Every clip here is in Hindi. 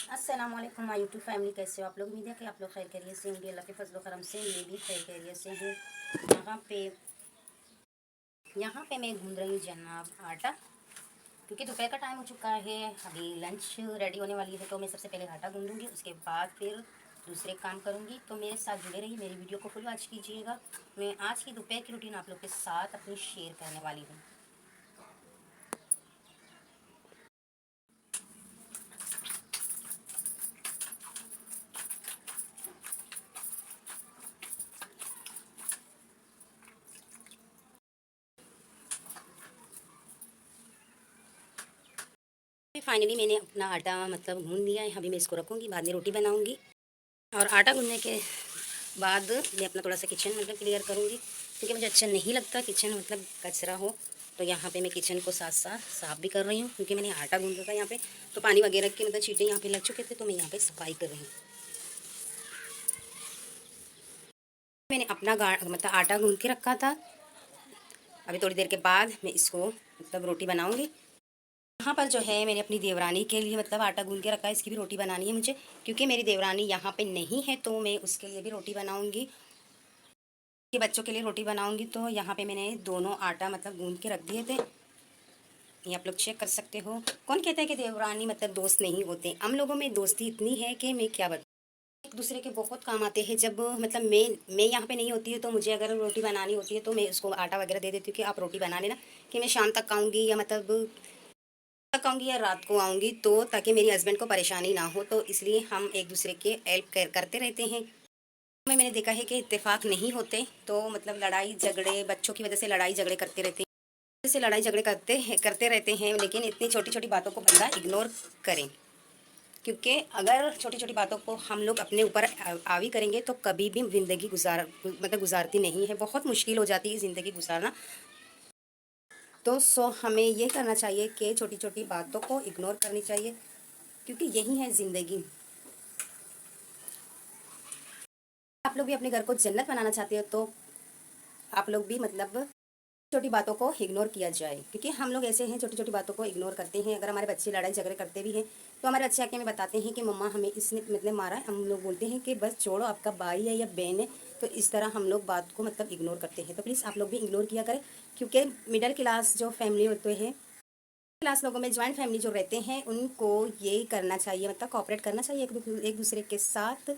अस्सलाम वालेकुम माय यूट्यूब फैमिली, कैसे हो आप लोग। उम्मीद है कि आप लोग खैर खैरियत से होंगे। अल्लाह के फजल करम से मैं भी खैर खैरियत से हूँ। यहाँ पे मैं गूंद रही हूँ जनाब आटा, क्योंकि दोपहर का टाइम हो चुका है। अभी लंच रेडी होने वाली है, तो मैं सबसे पहले आटा गूंदूंगी, उसके बाद फिर दूसरे काम करूँगी। तो मेरे साथ जुड़े रहिए, मेरी वीडियो को फुल वॉच कीजिएगा। मैं आज की दोपहर की रूटीन आप लोग के साथ अपनी शेयर करने वाली हूँ। फाइनली मैंने अपना आटा मतलब गूंद लिया है। अभी मैं इसको रखूँगी, बाद में रोटी बनाऊँगी। और आटा गूंदने के बाद मैं अपना थोड़ा सा किचन मतलब क्लियर करूँगी, क्योंकि मुझे अच्छा नहीं लगता किचन मतलब कचरा हो। तो यहाँ पे मैं किचन को साथ साथ साफ़ भी कर रही हूँ, क्योंकि मैंने आटा गूंदा था यहाँ पे, तो पानी वगैरह के मतलब चीटें यहाँ पे लग चुके थे, तो मैं यहाँ पे सफाई कर रही हूँ। मैंने अपना मतलब आटा गूंद के रखा था। अभी थोड़ी देर के बाद मैं इसको मतलब रोटी बनाऊँगी। यहाँ पर जो है मैंने अपनी देवरानी के लिए मतलब आटा गूंद के रखा है, इसकी भी रोटी बनानी है मुझे, क्योंकि मेरी देवरानी यहाँ पे नहीं है, तो मैं उसके लिए भी रोटी बनाऊँगी। कि बच्चों के लिए रोटी बनाऊंगी। तो यहाँ पे मैंने दोनों आटा मतलब गूंद के रख दिए थे, ये आप लोग चेक कर सकते हो। कौन कहता है कि देवरानी मतलब दोस्त नहीं होते। हम लोगों में दोस्ती इतनी है कि मैं क्या बताऊँ, एक दूसरे के बहुत काम आते हैं। जब मतलब मैं यहाँ पे नहीं होती है, तो मुझे अगर रोटी बनानी होती है तो मैं उसको आटा वगैरह दे देती हूँ कि आप रोटी बना लेना, कि मैं शाम तक आऊँगी या मतलब तक आऊँगी या रात को आऊँगी, तो ताकि मेरी हस्बैंड को परेशानी ना हो। तो इसलिए हम एक दूसरे के हेल्प करते रहते हैं। मैंने देखा है कि इत्तेफाक नहीं होते, तो मतलब लड़ाई झगड़े बच्चों की वजह से लड़ाई झगड़े करते रहते हैं, से लड़ाई झगड़े करते रहते हैं। लेकिन इतनी छोटी छोटी बातों को बंदा इग्नोर करें, क्योंकि अगर छोटी छोटी बातों को हम लोग अपने ऊपर हावी करेंगे तो कभी भी ज़िंदगी गुजारती नहीं है, बहुत मुश्किल हो जाती है ज़िंदगी गुजारना। तो हमें ये करना चाहिए कि छोटी छोटी बातों को इग्नोर करनी चाहिए, क्योंकि यही है ज़िंदगी। आप लोग भी अपने घर को जन्नत बनाना चाहते हो, तो आप लोग भी मतलब छोटी बातों को इग्नोर किया जाए, क्योंकि हम लोग ऐसे हैं छोटी छोटी बातों को इग्नोर करते हैं। अगर हमारे बच्चे लड़ाई झगड़े करते भी हैं, तो हमारे बच्चे आके हमें बताते हैं कि मम्मा हमें इसने मतलब मारा है। हम लोग बोलते हैं कि बस छोड़ो, आपका भाई है या बहन है। तो इस तरह हम लोग बात को मतलब इग्नोर करते हैं। तो प्लीज़ आप लोग भी इग्नोर किया करें, क्योंकि मिडिल क्लास जो फैमिली होते हैं, क्लास लोगों में ज्वाइंट फैमिली जो रहते हैं, उनको ये करना चाहिए मतलब कोऑपरेट करना चाहिए एक दूसरे के साथ।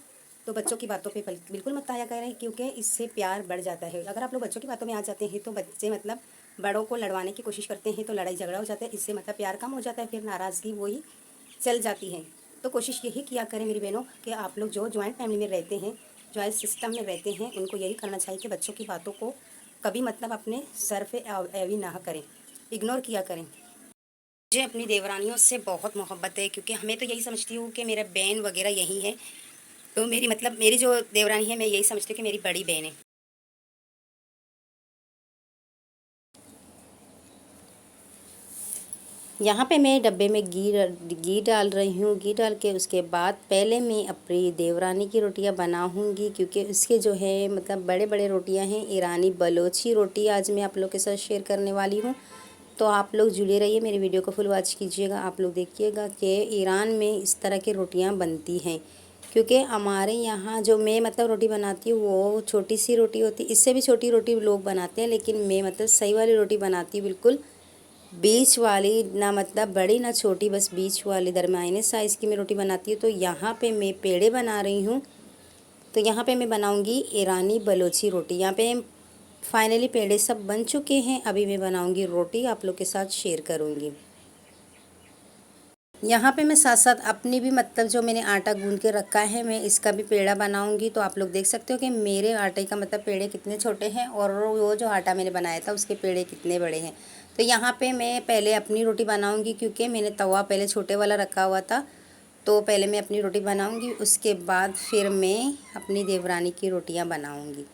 तो बच्चों की बातों पे बिल्कुल मत आया करें, क्योंकि इससे प्यार बढ़ जाता है। अगर आप लोग बच्चों की बातों में आ जाते हैं, तो बच्चे मतलब बड़ों को लड़वाने की कोशिश करते हैं, तो लड़ाई झगड़ा हो जाता है। इससे मतलब प्यार कम हो जाता है, फिर नाराज़गी वही चल जाती है। तो कोशिश यही किया करें मेरी बहनों कि आप लोग जो ज्वाइंट फैमिली में रहते हैं, ज्वाइंट सिस्टम में रहते हैं, उनको यही करना चाहिए कि बच्चों की बातों को कभी मतलब अपने सर पे हावी ना करें, इग्नोर किया करें। मुझे अपनी देवरानियों से बहुत मोहब्बत है, क्योंकि हमें तो यही समझती हूँ कि मेरा बहन वगैरह यही है। तो मेरी मतलब मेरी जो देवरानी है, मैं यही समझती हूँ कि मेरी बड़ी बहन है। यहाँ पे मैं डब्बे में घी डाल रही हूँ। घी डाल के उसके बाद पहले मैं अपनी देवरानी की रोटियाँ बनाऊँगी, क्योंकि उसके जो है मतलब बड़े बड़े रोटियाँ हैं। ईरानी बलोची रोटी आज मैं आप लोग के साथ शेयर करने वाली हूँ। तो आप लोग जुड़े रहिए, मेरी वीडियो को फुल वॉच कीजिएगा। आप लोग देखिएगा कि ईरान में इस तरह की रोटियां बनती हैं, क्योंकि हमारे यहाँ जो मैं मतलब रोटी बनाती हूँ वो छोटी सी रोटी होती है। इससे भी छोटी रोटी लोग बनाते हैं, लेकिन मैं मतलब सही वाली रोटी बनाती हूँ, बिल्कुल बीच वाली, ना मतलब बड़ी ना छोटी, बस बीच वाली दरमियाने साइज़ की मैं रोटी बनाती हूँ। तो यहाँ पे मैं पेड़े बना रही हूँ। तो यहाँ पे मैं बनाऊँगी ईरानी बलोची रोटी। यहाँ पे फाइनली पेड़े सब बन चुके हैं। अभी मैं बनाऊंगी रोटी, आप लोग के साथ शेयर करूंगी। यहाँ पे मैं साथ साथ अपनी भी मतलब जो मैंने आटा गूंद के रखा है, मैं इसका भी पेड़ा बनाऊंगी। तो आप लोग देख सकते हो कि मेरे आटे का मतलब पेड़े कितने छोटे हैं, और वो जो आटा मैंने बनाया था उसके पेड़े कितने बड़े हैं। तो यहाँ पे मैं पहले अपनी रोटी बनाऊँगी, क्योंकि मैंने तवा पहले छोटे वाला रखा हुआ था। तो पहले मैं अपनी रोटी बनाऊँगी, उसके बाद फिर मैं अपनी देवरानी की रोटियाँ बनाऊँगी,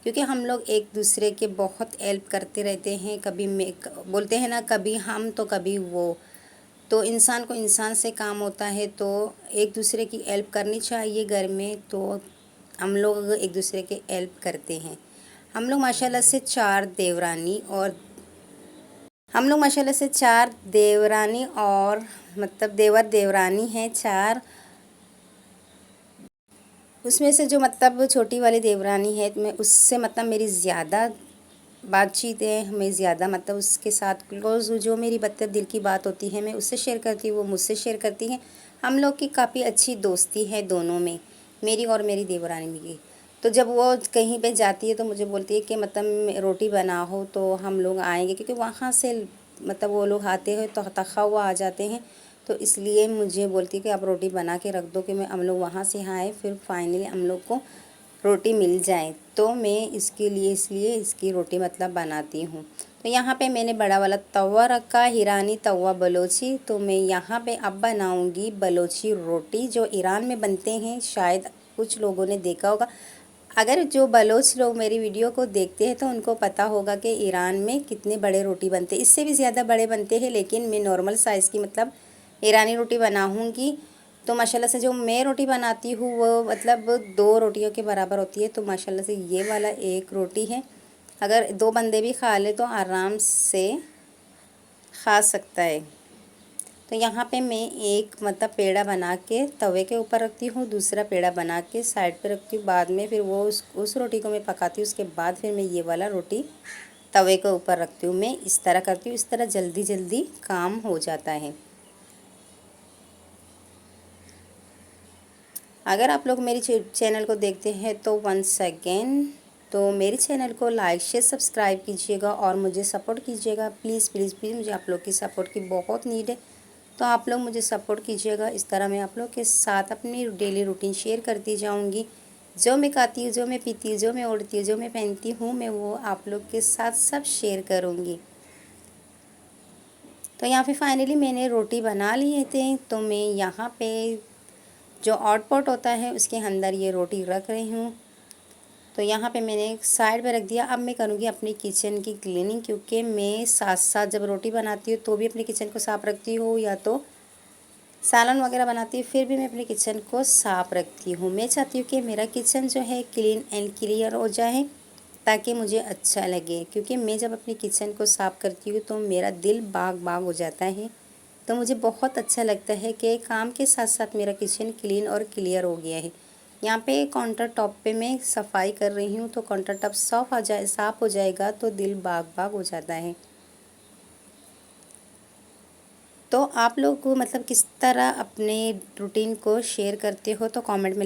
क्योंकि हम लोग एक दूसरे के बहुत हेल्प करते रहते हैं। कभी मैं बोलते हैं ना, कभी हम तो कभी वो। तो इंसान को इंसान से काम होता है, तो एक दूसरे की हेल्प करनी चाहिए घर में। तो हम लोग एक दूसरे के हेल्प करते हैं। हम लोग माशाल्लाह से चार देवरानी और हम लोग माशाल्लाह से चार देवरानी और मतलब देवर देवरानी हैं चार। उसमें से जो मतलब छोटी वाली देवरानी है, मैं उससे मतलब मेरी ज़्यादा बातचीत है, मैं ज़्यादा मतलब उसके साथ क्लोज़ हूँ। जो मेरी मतलब दिल की बात होती है मैं उससे शेयर करती हूँ, वो मुझसे शेयर करती हैं। हम लोग की काफ़ी अच्छी दोस्ती है दोनों में, मेरी और मेरी देवरानी की। तो जब वो कहीं पे जाती है तो मुझे बोलती है कि मतलब रोटी बनाओ तो हम लोग आएंगे, क्योंकि वहाँ से मतलब वो लोग आते हैं तो तखा हुआ आ जाते हैं। तो इसलिए मुझे बोलती है कि आप रोटी बना के रख दो कि मैं हम लोग वहाँ से आए, फिर फाइनली हम लोग को रोटी मिल जाए। तो मैं इसके लिए इसलिए इसकी रोटी मतलब बनाती हूँ। तो यहाँ पे मैंने बड़ा वाला तवा रखा, ईरानी तवा बलोची। तो मैं यहाँ पे अब बनाऊँगी बलोची रोटी, जो ईरान में बनते हैं। शायद कुछ लोगों ने देखा होगा, अगर जो बलोच लोग मेरी वीडियो को देखते हैं तो उनको पता होगा कि ईरान में कितने बड़े रोटी बनते हैं। इससे भी ज़्यादा बड़े बनते हैं, लेकिन मैं नॉर्मल साइज़ की मतलब ईरानी रोटी बनाऊँगी। तो माशाल्लाह से जो मैं रोटी बनाती हूँ वो मतलब 2 रोटियों के बराबर होती है। तो माशाल्लाह से ये वाला एक रोटी है, अगर 2 बंदे भी खा ले तो आराम से खा सकता है। तो यहाँ पे मैं एक मतलब पेड़ा बना के तवे के ऊपर रखती हूँ, दूसरा पेड़ा बना के साइड पे रखती हूँ। बाद में फिर वो उस रोटी को मैं पकाती हूँ, उसके बाद फिर मैं ये वाला रोटी तवे के ऊपर रखती हूँ। मैं इस तरह करती हूँ, इस तरह जल्दी जल्दी काम हो जाता है। अगर आप लोग मेरी चैनल को देखते हैं तो वंस अगेन तो मेरे चैनल को लाइक शेयर सब्सक्राइब कीजिएगा और मुझे सपोर्ट कीजिएगा। प्लीज़ प्लीज़ प्लीज़, मुझे आप लोग की सपोर्ट की बहुत नीड है। तो आप लोग मुझे सपोर्ट कीजिएगा। इस तरह मैं आप लोग के साथ अपनी डेली रूटीन शेयर करती जाऊंगी। जो मैं खाती हूँ, जो मैं पीती हूँ, जो मैं ओढ़ती हूँ, जो मैं पहनती हूँ, मैं वो आप लोग के साथ सब शेयर करूँगी। तो यहाँ पे फाइनली मैंने रोटी बना लिए थे। तो मैं यहाँ पे जो हॉट पॉट होता है उसके अंदर ये रोटी रख रही हूँ। तो यहाँ पे मैंने एक साइड पे रख दिया। अब मैं करूँगी अपनी किचन की क्लीनिंग, क्योंकि मैं साथ साथ जब रोटी बनाती हूँ तो भी अपनी किचन को साफ़ रखती हूँ, या तो सालन वगैरह बनाती हूँ फिर भी मैं अपने किचन को साफ़ रखती हूँ। मैं चाहती हूँ कि मेरा किचन जो है क्लीन एंड क्लियर हो जाए, ताकि मुझे अच्छा लगे। क्योंकि मैं जब अपनी किचन को साफ़ करती हूँ तो मेरा दिल बाग बाग हो जाता है। तो मुझे बहुत अच्छा लगता है कि काम के साथ साथ मेरा किचन क्लीन और क्लियर हो गया है। यहाँ पे काउंटर टॉप पे मैं सफाई कर रही हूँ, तो काउंटर टॉप साफ़ हो जाएगा तो दिल बाग बाग हो जाता है। तो आप लोग को मतलब किस तरह अपने रूटीन को शेयर करते हो तो कमेंट में